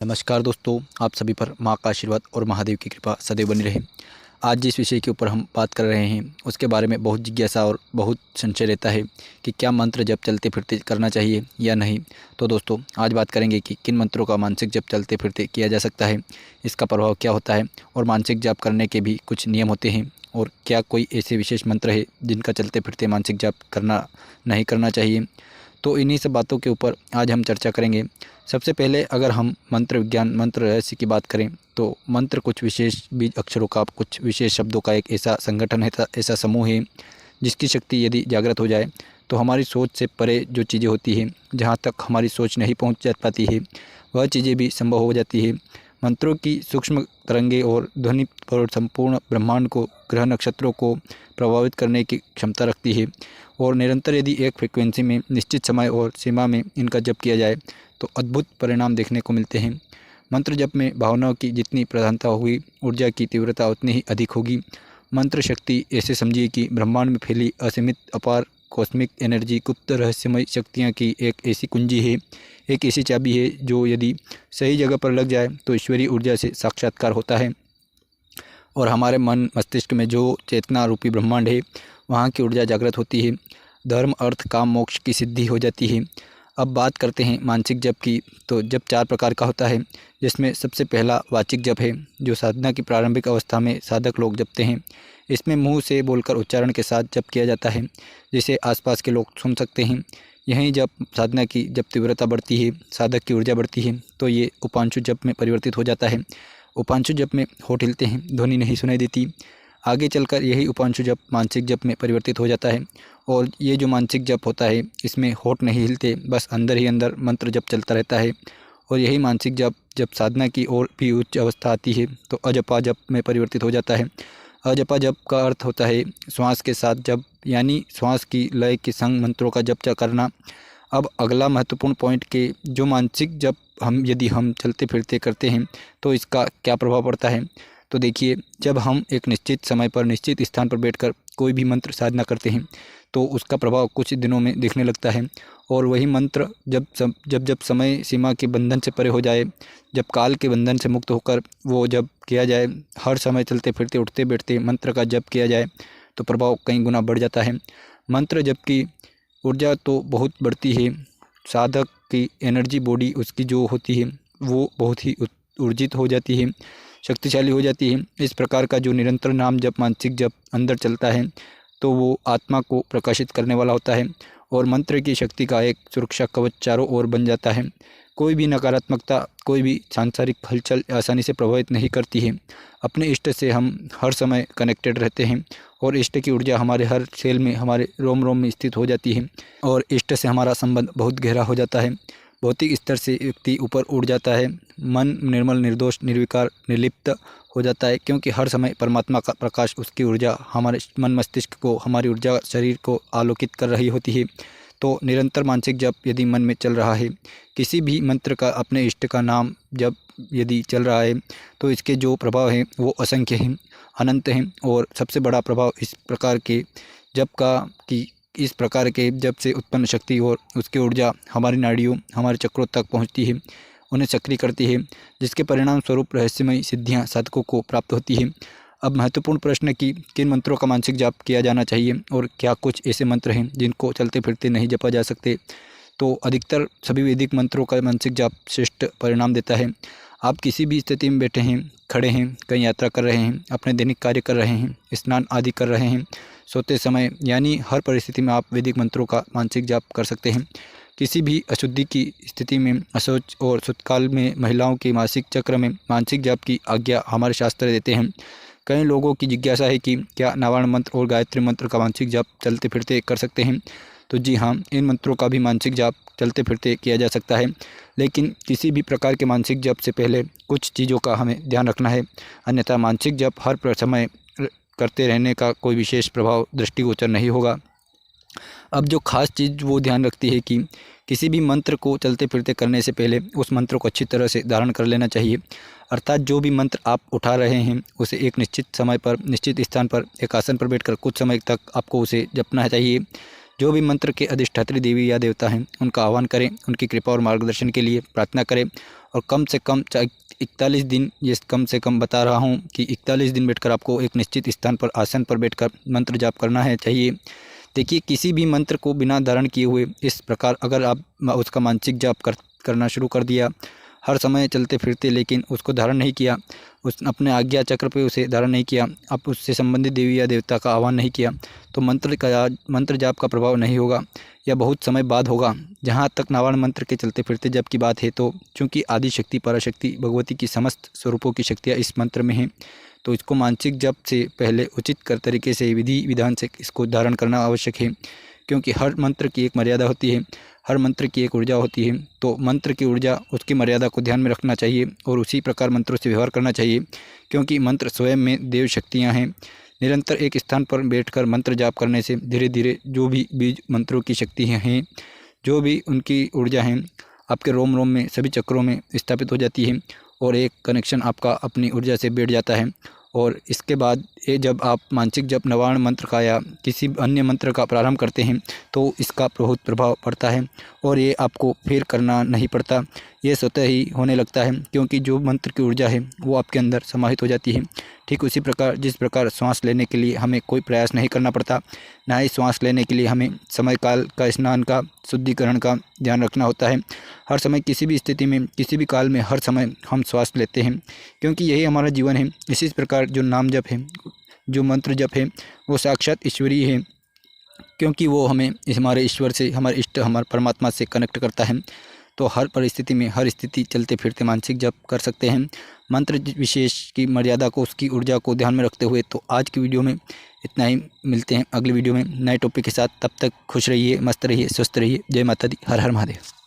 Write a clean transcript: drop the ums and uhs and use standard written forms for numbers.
नमस्कार दोस्तों, आप सभी पर माँ का आशीर्वाद और महादेव की कृपा सदैव बनी रहे। आज जिस विषय के ऊपर हम बात कर रहे हैं उसके बारे में बहुत जिज्ञासा और बहुत संशय रहता है कि क्या मंत्र जप चलते फिरते करना चाहिए या नहीं। तो दोस्तों, आज बात करेंगे कि किन मंत्रों का मानसिक जप चलते फिरते किया जा सकता है, इसका प्रभाव क्या होता है और मानसिक जप करने के भी कुछ नियम होते हैं, और क्या कोई ऐसे विशेष मंत्र है जिनका चलते फिरते मानसिक जप करना नहीं करना चाहिए। तो इन्हीं सब बातों के ऊपर आज हम चर्चा करेंगे। सबसे पहले अगर हम मंत्र विज्ञान, मंत्र रहस्य की बात करें तो मंत्र कुछ विशेष बीज अक्षरों का, कुछ विशेष शब्दों का एक ऐसा संगठन है, ऐसा समूह है जिसकी शक्ति यदि जागृत हो जाए तो हमारी सोच से परे जो चीज़ें होती हैं, जहाँ तक हमारी सोच नहीं पहुँच जा पाती है, वह चीज़ें भी संभव हो जाती है। मंत्रों की सूक्ष्म तरंगे और ध्वनि पर संपूर्ण ब्रह्मांड को, ग्रह नक्षत्रों को प्रभावित करने की क्षमता रखती है, और निरंतर यदि एक फ्रिक्वेंसी में निश्चित समय और सीमा में इनका जप किया जाए तो अद्भुत परिणाम देखने को मिलते हैं। मंत्र जप में भावनाओं की जितनी प्रधानता होगी, ऊर्जा की तीव्रता उतनी ही अधिक होगी। मंत्र शक्ति ऐसे समझिए कि ब्रह्मांड में फैली असीमित अपार कॉस्मिक एनर्जी, गुप्त रहस्यमय शक्तियाँ की एक ऐसी कुंजी है, एक ऐसी चाबी है जो यदि सही जगह पर लग जाए तो ईश्वरीय ऊर्जा से साक्षात्कार होता है, और हमारे मन मस्तिष्क में जो चेतना रूपी ब्रह्मांड है वहाँ की ऊर्जा जागृत होती है। धर्म, अर्थ, काम, मोक्ष की सिद्धि हो जाती है। अब बात करते हैं मानसिक जप की। तो जप 4 प्रकार का होता है, जिसमें सबसे पहला वाचिक जप है, जो साधना की प्रारंभिक अवस्था में साधक लोग जपते हैं। इसमें मुंह से बोलकर उच्चारण के साथ जप किया जाता है, जिसे आसपास के लोग सुन सकते हैं। यहीं जब साधना की जब तीव्रता बढ़ती है, साधक की ऊर्जा बढ़ती है, तो ये उपांशु जप में परिवर्तित हो जाता है। उपांशु जप में होठ हिलते हैं, ध्वनि नहीं सुनाई देती। आगे चलकर यही उपांशु जप मानसिक जप में परिवर्तित हो जाता है, और ये जो मानसिक जप होता है इसमें होठ नहीं हिलते, बस अंदर ही अंदर मंत्र जप चलता रहता है। और यही मानसिक जप जब साधना की ओर भी उच्च अवस्था आती है तो अजपा जप में परिवर्तित हो जाता है। अजपा जप का अर्थ होता है श्वास के साथ जप, यानी श्वास की लय के संग मंत्रों का जप करना। अब अगला महत्वपूर्ण पॉइंट के जो मानसिक जप यदि हम चलते फिरते करते हैं तो इसका क्या प्रभाव पड़ता है। तो देखिए, जब हम एक निश्चित समय पर निश्चित स्थान पर बैठकर कोई भी मंत्र साधना करते हैं तो उसका प्रभाव कुछ दिनों में दिखने लगता है, और वही मंत्र जब समय सीमा के बंधन से परे हो जाए, जब काल के बंधन से मुक्त होकर वो जब किया जाए, हर समय चलते फिरते उठते बैठते मंत्र का जप किया जाए तो प्रभाव कई गुना बढ़ जाता है। मंत्र जप की ऊर्जा तो बहुत बढ़ती है, साधक की एनर्जी बॉडी उसकी जो होती है वो बहुत ही ऊर्जित हो जाती है, शक्तिशाली हो जाती है। इस प्रकार का जो निरंतर नाम जप, मानसिक जप अंदर चलता है तो वो आत्मा को प्रकाशित करने वाला होता है, और मंत्र की शक्ति का एक सुरक्षा कवच चारों ओर बन जाता है। कोई भी नकारात्मकता, कोई भी सांसारिक हलचल आसानी से प्रभावित नहीं करती है। अपने इष्ट से हम हर समय कनेक्टेड रहते हैं, और इष्ट की ऊर्जा हमारे हर सेल में, हमारे रोम रोम में स्थित हो जाती है, और इष्ट से हमारा संबंध बहुत गहरा हो जाता है। भौतिक स्तर से व्यक्ति ऊपर उड़ जाता है, मन निर्मल, निर्दोष, निर्विकार, निर्लिप्त हो जाता है, क्योंकि हर समय परमात्मा का प्रकाश, उसकी ऊर्जा हमारे मन मस्तिष्क को, हमारी ऊर्जा शरीर को आलोकित कर रही होती है। तो निरंतर मानसिक जप यदि मन में चल रहा है, किसी भी मंत्र का, अपने इष्ट का नाम जब यदि चल रहा है तो इसके जो प्रभाव हैं वो असंख्य हैं, अनंत हैं। और सबसे बड़ा प्रभाव इस प्रकार के जप का कि इस प्रकार के जप से उत्पन्न शक्ति और उसकी ऊर्जा हमारी नाड़ियों, हमारे चक्रों तक पहुंचती है, उन्हें सक्रिय करती है, जिसके परिणाम स्वरूप रहस्यमय सिद्धियां साधकों को प्राप्त होती है। अब महत्वपूर्ण प्रश्न कि किन मंत्रों का मानसिक जाप किया जाना चाहिए, और क्या कुछ ऐसे मंत्र हैं जिनको चलते फिरते नहीं जपा जा सकते। तो अधिकतर सभी वैदिक मंत्रों का मानसिक जाप श्रेष्ठ परिणाम देता है। आप किसी भी स्थिति में बैठे हैं, खड़े हैं, कहीं यात्रा कर रहे हैं, अपने दैनिक कार्य कर रहे हैं, स्नान आदि कर रहे हैं, सोते समय, यानी हर परिस्थिति में आप वैदिक मंत्रों का मानसिक जाप कर सकते हैं। किसी भी अशुद्धि की स्थिति में, अशौच और शुद्धकाल में, महिलाओं के मासिक चक्र में मानसिक जाप की आज्ञा हमारे शास्त्र देते हैं। कई लोगों की जिज्ञासा है कि क्या नारायण मंत्र और गायत्री मंत्र का मानसिक जाप चलते फिरते कर सकते हैं। तो जी हाँ, इन मंत्रों का भी मानसिक जाप चलते फिरते किया जा सकता है, लेकिन किसी भी प्रकार के मानसिक जप से पहले कुछ चीज़ों का हमें ध्यान रखना है, अन्यथा मानसिक जप हर समय करते रहने का कोई विशेष प्रभाव दृष्टिगोचर नहीं होगा। अब जो खास चीज़ वो ध्यान रखती है कि किसी भी मंत्र को चलते फिरते करने से पहले उस मंत्र को अच्छी तरह से धारण कर लेना चाहिए। अर्थात जो भी मंत्र आप उठा रहे हैं उसे एक निश्चित समय पर, निश्चित स्थान पर, एक आसन पर बैठकर कुछ समय तक आपको उसे जपना चाहिए। जो भी मंत्र के अधिष्ठात्री देवी या देवता हैं उनका आह्वान करें, उनकी कृपा और मार्गदर्शन के लिए प्रार्थना करें और कम से कम 41 दिन, ये कम से कम बता रहा हूँ कि 41 दिन बैठकर आपको एक निश्चित स्थान पर आसन पर बैठकर मंत्र जाप करना है चाहिए। देखिए, किसी भी मंत्र को बिना धारण किए हुए इस प्रकार अगर आप उसका मानसिक जाप करना शुरू कर दिया हर समय चलते फिरते, लेकिन उसको धारण नहीं किया, उस अपने आज्ञा चक्र पे उसे धारण नहीं किया, आप उससे संबंधित देवी या देवता का आह्वान नहीं किया, तो मंत्र जाप का प्रभाव नहीं होगा या बहुत समय बाद होगा। जहाँ तक नारायण मंत्र के चलते फिरते जप की बात है, तो चूँकि आदि शक्ति पराशक्ति भगवती की समस्त स्वरूपों की शक्तियाँ इस मंत्र में हैं, तो इसको मानसिक जप से पहले उचित तरीके से विधि विधान से इसको धारण करना आवश्यक है, क्योंकि हर मंत्र की एक मर्यादा होती है, हर मंत्र की एक ऊर्जा होती है। तो मंत्र की ऊर्जा, उसकी मर्यादा को ध्यान में रखना चाहिए और उसी प्रकार मंत्रों से व्यवहार करना चाहिए, क्योंकि मंत्र स्वयं में देव शक्तियाँ हैं। निरंतर एक स्थान पर बैठकर मंत्र जाप करने से धीरे धीरे जो भी बीज मंत्रों की शक्तियाँ हैं, जो भी उनकी ऊर्जा हैं, आपके रोम रोम में सभी चक्रों में स्थापित हो जाती है और एक कनेक्शन आपका अपनी ऊर्जा से बैठ जाता है। और इसके बाद ये जब आप मानसिक जप नवारण मंत्र का या किसी अन्य मंत्र का प्रारंभ करते हैं, तो इसका बहुत प्रभाव पड़ता है और ये आपको फिर करना नहीं पड़ता, ये स्वतः ही होने लगता है, क्योंकि जो मंत्र की ऊर्जा है वो आपके अंदर समाहित हो जाती है। ठीक उसी प्रकार जिस प्रकार श्वास लेने के लिए हमें कोई प्रयास नहीं करना पड़ता, ना ही श्वास लेने के लिए हमें समय काल का, स्नान का, शुद्धिकरण का ध्यान रखना होता है। हर समय किसी भी स्थिति में, किसी भी काल में, हर समय हम श्वास लेते हैं, क्योंकि यही हमारा जीवन है। इसी प्रकार जो नाम जप है, जो मंत्र जप है, वो साक्षात ईश्वरीय है, क्योंकि वो हमें हमारे ईश्वर से, हमारे इष्ट, हमारे परमात्मा से कनेक्ट करता है। तो हर परिस्थिति में, हर स्थिति चलते फिरते मानसिक जप कर सकते हैं मंत्र विशेष की मर्यादा को, उसकी ऊर्जा को ध्यान में रखते हुए। तो आज की वीडियो में इतना ही, मिलते हैं अगली वीडियो में नए टॉपिक के साथ। तब तक खुश रहिए, मस्त रहिए, स्वस्थ रहिए। जय माता दी, हर हर महादेव।